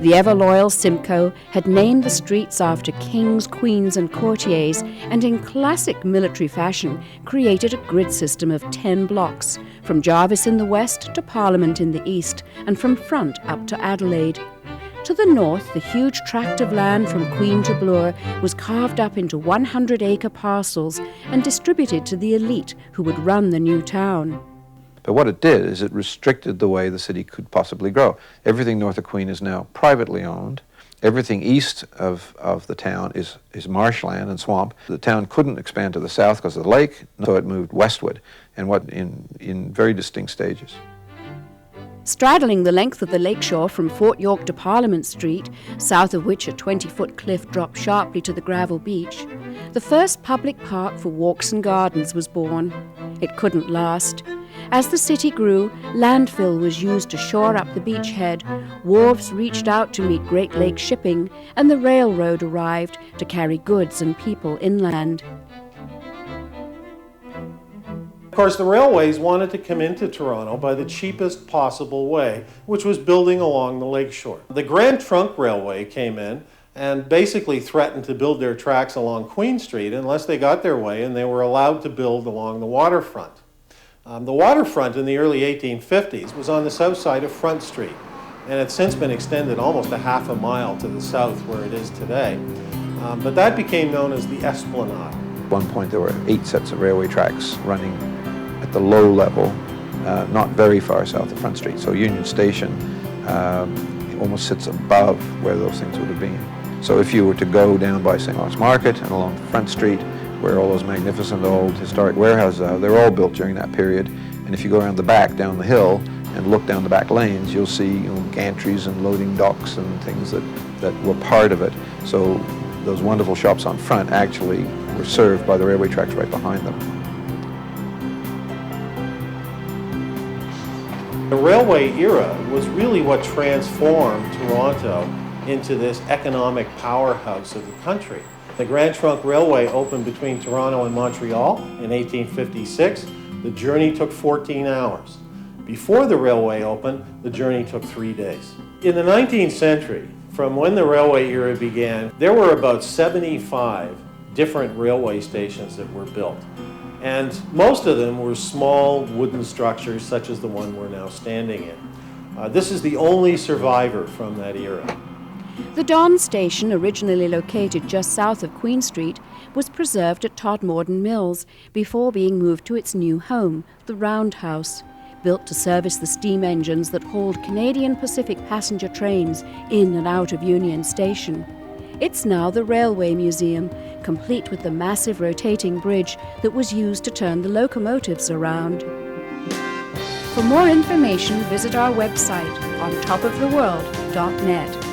The ever-loyal Simcoe had named the streets after kings, queens and courtiers, and in classic military fashion created a grid system of 10 blocks, from Jarvis in the west to Parliament in the east, and from Front up to Adelaide. To the north, the huge tract of land from Queen to Bloor was carved up into 100-acre parcels and distributed to the elite who would run the new town. But what it did is it restricted the way the city could possibly grow. Everything north of Queen is now privately owned. Everything east of the town is marshland and swamp. The town couldn't expand to the south because of the lake, so it moved westward, and in very distinct stages. Straddling the length of the lakeshore from Fort York to Parliament Street, south of which a 20-foot cliff dropped sharply to the gravel beach, the first public park for walks and gardens was born. It couldn't last. As the city grew, landfill was used to shore up the beachhead, wharves reached out to meet Great Lakes shipping, and the railroad arrived to carry goods and people inland. Of course, the railways wanted to come into Toronto by the cheapest possible way, which was building along the lakeshore. The Grand Trunk Railway came in and basically threatened to build their tracks along Queen Street unless they got their way and they were allowed to build along the waterfront. The waterfront in the early 1850s was on the south side of Front Street, and it's since been extended almost a half a mile to the south where it is today. But that became known as the Esplanade. At one point there were 8 sets of railway tracks running at the low level, not very far south of Front Street. So Union Station almost sits above where those things would have been. So if you were to go down by St. Mark's Market and along Front Street, where all those magnificent old historic warehouses are, they're all built during that period. And if you go around the back, down the hill, and look down the back lanes, you'll see gantries and loading docks and things that were part of it. So those wonderful shops on front actually were served by the railway tracks right behind them. The railway era was really what transformed Toronto into this economic powerhouse of the country. The Grand Trunk Railway opened between Toronto and Montreal in 1856. The journey took 14 hours. Before the railway opened, the journey took 3 days. In the 19th century, from when the railway era began, there were about 75 different railway stations that were built. And most of them were small wooden structures such as the one we're now standing in. This is the only survivor from that era. The Don Station, originally located just south of Queen Street, was preserved at Todmorden Mills before being moved to its new home, the Roundhouse, built to service the steam engines that hauled Canadian Pacific passenger trains in and out of Union Station. It's now the Railway Museum, complete with the massive rotating bridge that was used to turn the locomotives around. For more information, visit our website on topoftheworld.net.